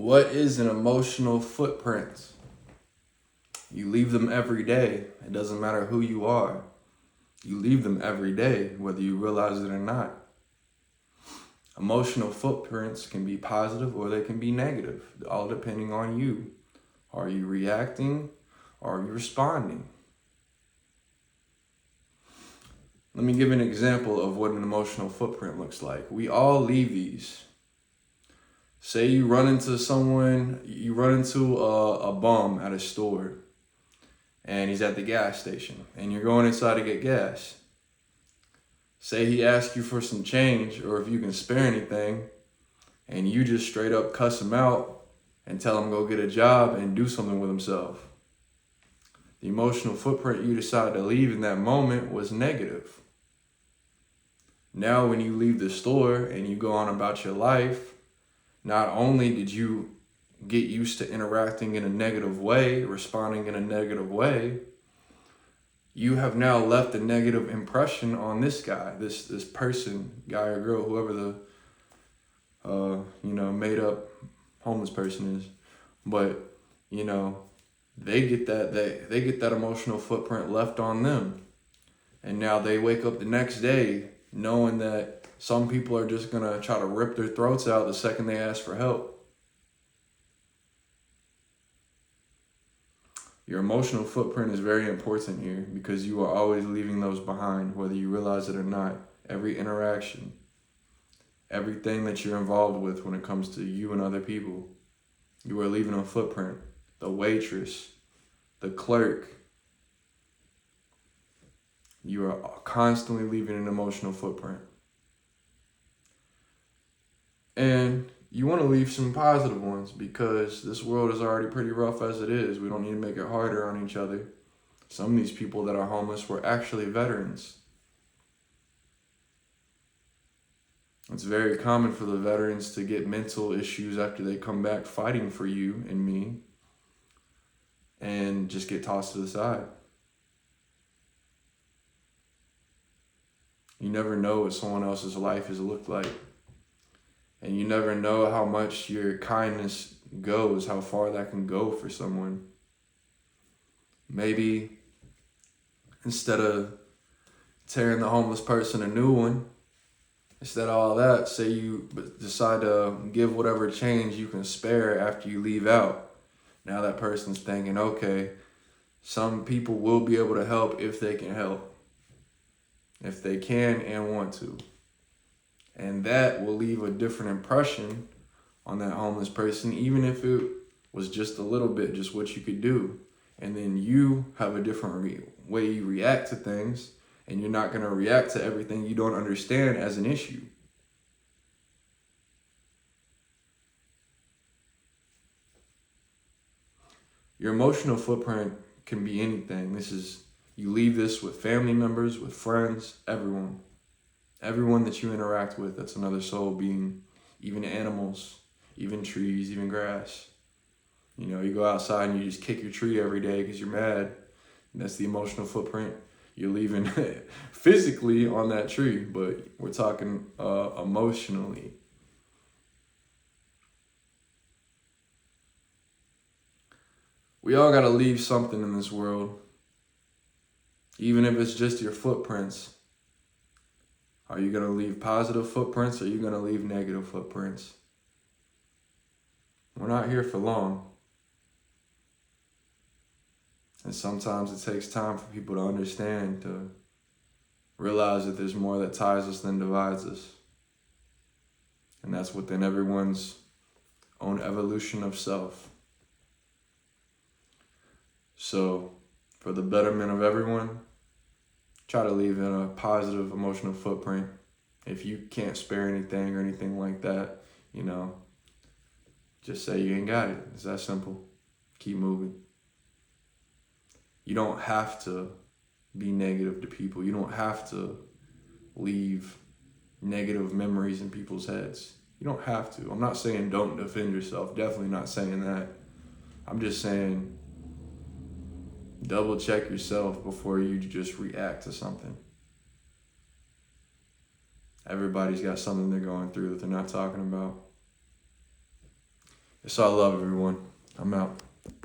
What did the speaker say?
What is an emotional footprint? You leave them every day. It doesn't matter who you are. You leave them every day, whether you realize it or not. Emotional footprints can be positive or they can be negative, all depending on you. Are you reacting or are you responding? Let me give an example of what an emotional footprint looks like. We all leave these. Say you run into a bum at a store and he's at the gas station and you're going inside to get gas. Say he asks you for some change or if you can spare anything and you just straight up cuss him out and tell him go get a job and do something with himself. The emotional footprint you decide to leave in that moment was negative. Now when you leave the store and you go on about your life, not only did you get used to interacting in a negative way, responding in a negative way, you have now left a negative impression on this guy, this person, guy or girl, whoever the made up homeless person is. But they get that emotional footprint left on them, and now they wake up the next day knowing that some people are just gonna try to rip their throats out the second they ask for help. Your emotional footprint is very important here because you are always leaving those behind, whether you realize it or not. Every interaction, everything that you're involved with when it comes to you and other people, you are leaving a footprint. The waitress, the clerk, you are constantly leaving an emotional footprint. And you want to leave some positive ones because this world is already pretty rough as it is. We don't need to make it harder on each other. Some of these people that are homeless were actually veterans. It's very common for the veterans to get mental issues after they come back fighting for you and me and just get tossed to the side. You never know what someone else's life has looked like. And you never know how much your kindness goes, how far that can go for someone. Maybe instead of tearing the homeless person a new one, instead of all that, say you decide to give whatever change you can spare after you leave out. Now that person's thinking, okay, some people will be able to help if they can help. If they can and want to. And that will leave a different impression on that homeless person, even if it was just a little bit, just what you could do. And then you have a different way you react to things, and you're not going to react to everything you don't understand as an issue. Your emotional footprint can be anything. You leave this with family members, with friends, everyone. Everyone that you interact with, that's another soul being, even animals, even trees, even grass. You go outside and you just kick your tree every day because you're mad. And that's the emotional footprint you're leaving physically on that tree, but we're talking emotionally. We all got to leave something in this world, even if it's just your footprints. Are you going to leave positive footprints or are you going to leave negative footprints? We're not here for long. And sometimes it takes time for people to understand, to realize that there's more that ties us than divides us. And that's within everyone's own evolution of self. So, for the betterment of everyone, try to leave in a positive emotional footprint. If you can't spare anything or anything like that, just say you ain't got it. It's that simple. Keep moving. You don't have to be negative to people. You don't have to leave negative memories in people's heads. You don't have to. I'm not saying don't defend yourself. Definitely not saying that. I'm just saying double check yourself before you just react to something. Everybody's got something they're going through that they're not talking about. It's all love, everyone. I'm out.